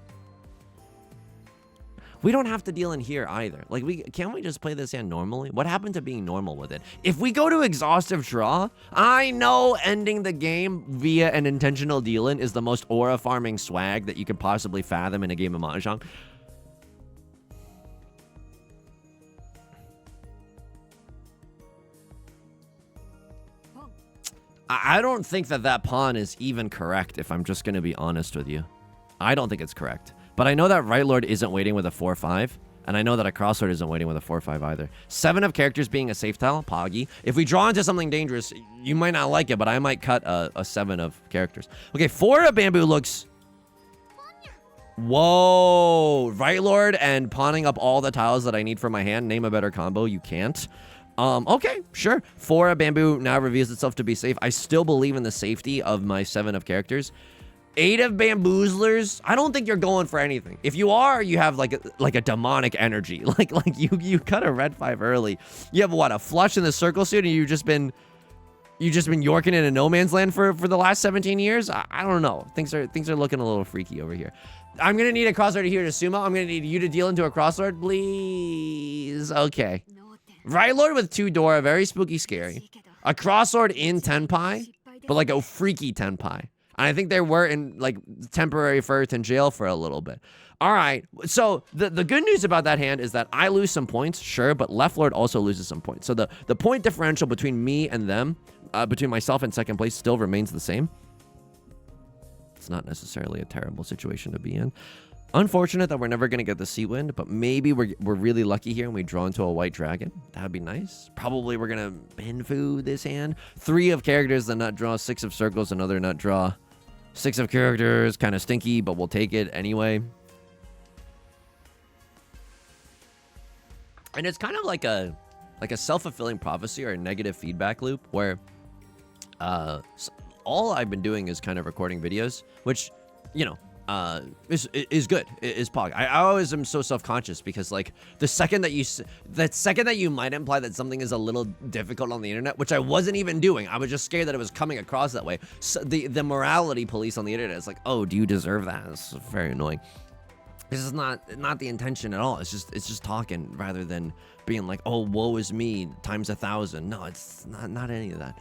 We don't have to deal in here either. Like, can't we just play this hand normally? What happened to being normal with it? If we go to exhaustive draw, I know ending the game via an intentional deal in is the most aura farming swag that you could possibly fathom in a game of Mahjong. I don't think that pawn is even correct, if I'm just going to be honest with you. I don't think it's correct. But I know that Right Lord isn't waiting with a 4-5. And I know that a Crosslord isn't waiting with a 4-5 either. 7 of characters being a safe tile, Poggy. If we draw into something dangerous, you might not like it, but I might cut a 7 of characters. Okay, 4 of bamboo looks... Whoa! Right Lord and pawning up all the tiles that I need for my hand. Name a better combo. You can't. Okay, sure. 4 of bamboo now reveals itself to be safe. I still believe in the safety of my 7 of characters. 8 of bamboozlers. I don't think you're going for anything. If you are, you have like a demonic energy. Like you cut a red 5 early. You have what, a flush in the circle suit, and you've just been yorking in a no man's land for the last 17 years. I don't know. Things are looking a little freaky over here. I'm gonna need a Crosslord here to sumo. I'm gonna need you to deal into a Crosslord, please. Okay. Right Lord with 2 Dora, very spooky, scary. A Crosslord in Tenpai, but like a freaky Tenpai. And I think they were in like temporary Firth in jail for a little bit. All right. So the good news about that hand is that I lose some points, sure, but Left Lord also loses some points. So the point differential between me and them, between myself and second place, still remains the same. It's not necessarily a terrible situation to be in. Unfortunate that we're never going to get the Sea Wind, but maybe we're really lucky here and we draw into a white dragon. That'd be nice. Probably we're going to Pinfu this hand. 3 of characters, the nut draw. 6 of circles, another nut draw. 6 of characters, kind of stinky, but we'll take it anyway. And it's kind of like a self-fulfilling prophecy or a negative feedback loop where all I've been doing is kind of recording videos, which, you know, is good, is Pog. I always am so self-conscious because like the second that you might imply that something is a little difficult on the internet, which I wasn't even doing, I was just scared that it was coming across that way. So the morality police on the internet is like, oh, do you deserve that? It's very annoying. This is not the intention at all. It's just talking rather than being like, oh, woe is me times 1,000. No, it's not any of that.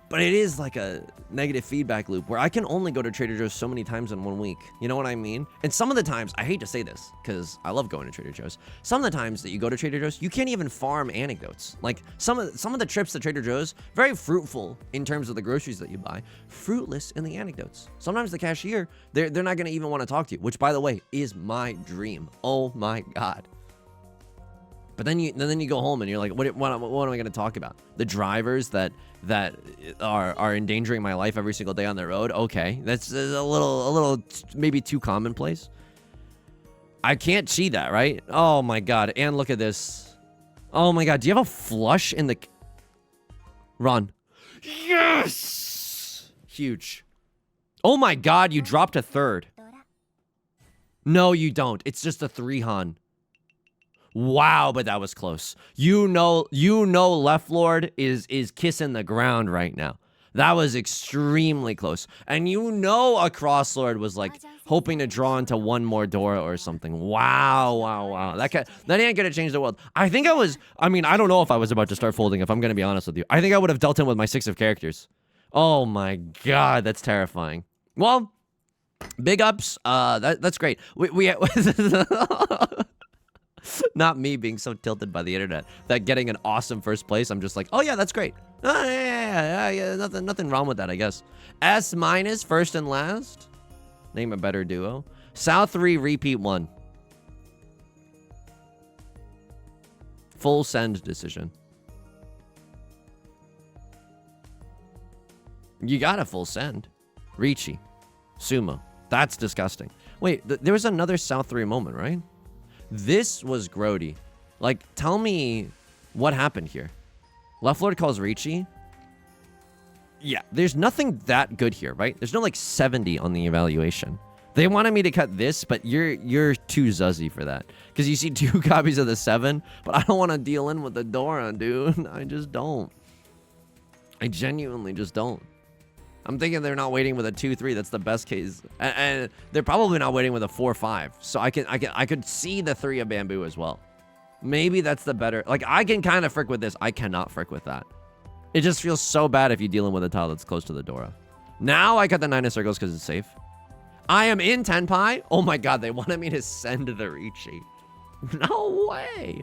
But it is like a negative feedback loop where I can only go to Trader Joe's so many times in 1 week. You know what I mean? And some of the times, I hate to say this because I love going to Trader Joe's. Some of the times that you go to Trader Joe's, you can't even farm anecdotes. Like some of the trips to Trader Joe's, very fruitful in terms of the groceries that you buy, fruitless in the anecdotes. Sometimes the cashier, they're not going to even want to talk to you, which by the way, is my dream. Oh my God. But then you go home and you're like, what am I going to talk about? The drivers that are endangering my life every single day on the road. Okay, that's a little maybe too commonplace. I can't see that, right? Oh my God! And look at this. Oh my God! Do you have a flush in the run? Yes, huge. Oh my God! You dropped a 3rd. No, you don't. It's just a 3 Han. Wow, but that was close. You know Left Lord is kissing the ground right now. That was extremely close. And you know a Crosslord was like hoping to draw into 1 more Dora or something. Wow. That ain't gonna change the world. I don't know if I was about to start folding, if I'm gonna be honest with you. I think I would have dealt in with my 6 of characters. Oh my God, that's terrifying. Well, big ups. That's great. We Not me being so tilted by the internet that getting an awesome first place, I'm just like, oh yeah, that's great. Yeah, nothing wrong with that, I guess. S- first and last. Name a better duo. South 3, repeat 1. Full send decision. You got a full send. Riichi. Sumo. That's disgusting. Wait, there was another South 3 moment, right? This was grody. Like, tell me what happened here. Left Lord calls Riichi. Yeah, there's nothing that good here, right? There's no like 70 on the evaluation. They wanted me to cut this, but you're too zuzzy for that. Because you see 2 copies of the 7, but I don't want to deal in with the Dora, dude. I just don't. I genuinely just don't. I'm thinking they're not waiting with a 2-3. That's the best case, and they're probably not waiting with a 4-5. So I could see the 3 of bamboo as well. Maybe that's the better. Like I can kind of frick with this. I cannot frick with that. It just feels so bad if you're dealing with a tile that's close to the Dora. Now I got the 9 of circles because it's safe. I am in Tenpai. Oh my God, they wanted me to send the Riichi. No way.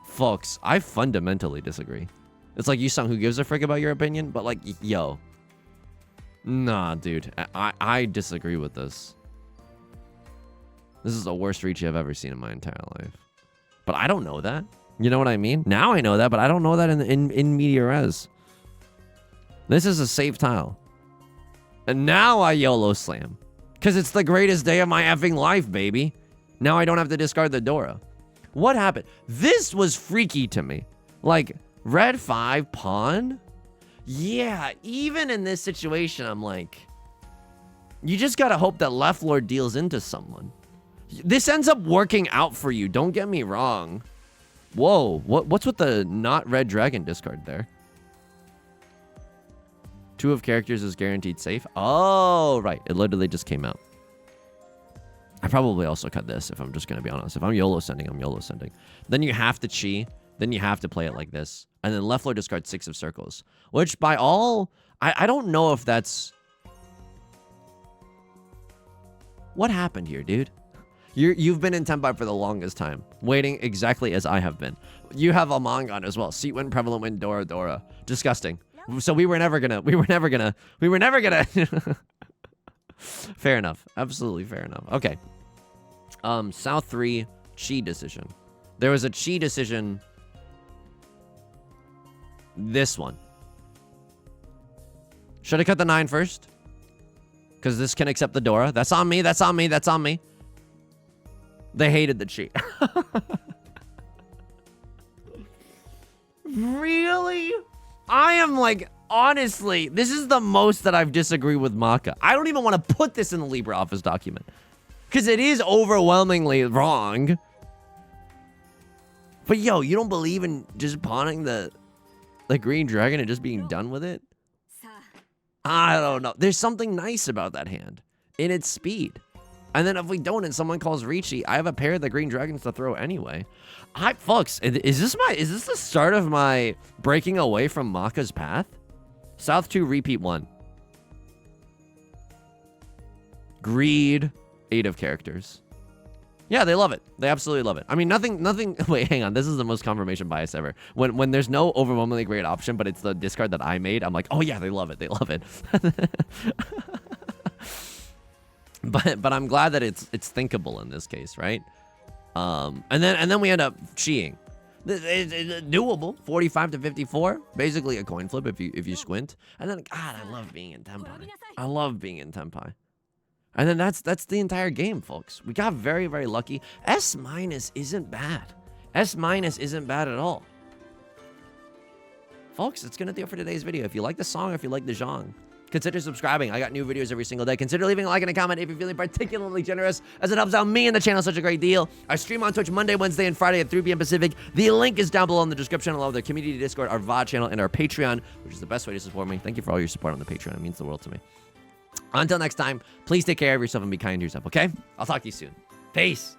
Folks, I fundamentally disagree. It's like Yusong, who gives a frick about your opinion, but like, yo. Nah, dude, I disagree with this. This is the worst Riichi I've ever seen in my entire life. But I don't know that. You know what I mean? Now I know that, but I don't know that in media res. This is a safe tile. And now I YOLO slam. Because it's the greatest day of my effing life, baby. Now I don't have to discard the Dora. What happened? This was freaky to me. Like, red 5 pawn? Yeah, even in this situation, I'm like... You just gotta hope that left lord deals into someone. This ends up working out for you, don't get me wrong. Whoa, what's with the not red dragon discard there? 2 of characters is guaranteed safe. Oh, right. It literally just came out. I probably also cut this, if I'm just going to be honest. If I'm YOLO sending, I'm YOLO sending. Then you have to chi. Then you have to play it like this. And then left lord discards 6 of circles. Which by all... I don't know if that's... What happened here, dude? You've been in Tenpai for the longest time, waiting exactly as I have been. You have a Mangan as well. Seat win, prevalent win, Dora. Disgusting. So we were never gonna. Fair enough. Absolutely fair enough. Okay. South 3 chi decision. There was a chi decision. This one. Should I cut the 9 first? Because this can accept the Dora. That's on me. That's on me. That's on me. They hated the chi. Really? I am like, honestly, this is the most that I've disagreed with Maka. I don't even want to put this in the LibreOffice document. Because it is overwhelmingly wrong. But yo, you don't believe in just pawning the green dragon and just being done with it? I don't know. There's something nice about that hand. In its speed. And then if we don't and someone calls Riichi, I have a pair of the green dragons to throw anyway. Folks, is this the start of my breaking away from Maka's path? South 2, repeat 1. Greed, 8 of characters. Yeah, they love it. They absolutely love it. I mean, nothing. Wait, hang on. This is the most confirmation bias ever. When there's no overwhelmingly great option, but it's the discard that I made, I'm like, oh yeah, they love it. They love it. But I'm glad that it's thinkable in this case, right? And then we end up chiing. It's doable. 45 to 54, basically a coin flip if you squint. And then God, I love being in Tenpai. I love being in Tenpai. And then that's the entire game, folks. We got very, very lucky. S- isn't bad. S- isn't bad at all. Folks, that's gonna do it for today's video. If you like the song, or if you like the genre, consider subscribing. I got new videos every single day. Consider leaving a like and a comment if you're feeling particularly generous, as it helps out me and the channel such a great deal. I stream on Twitch Monday, Wednesday, and Friday at 3 p.m. Pacific. The link is down below in the description, along with our community Discord, our VOD channel, and our Patreon, which is the best way to support me. Thank you for all your support on the Patreon. It means the world to me. Until next time, please take care of yourself and be kind to yourself, okay? I'll talk to you soon. Peace.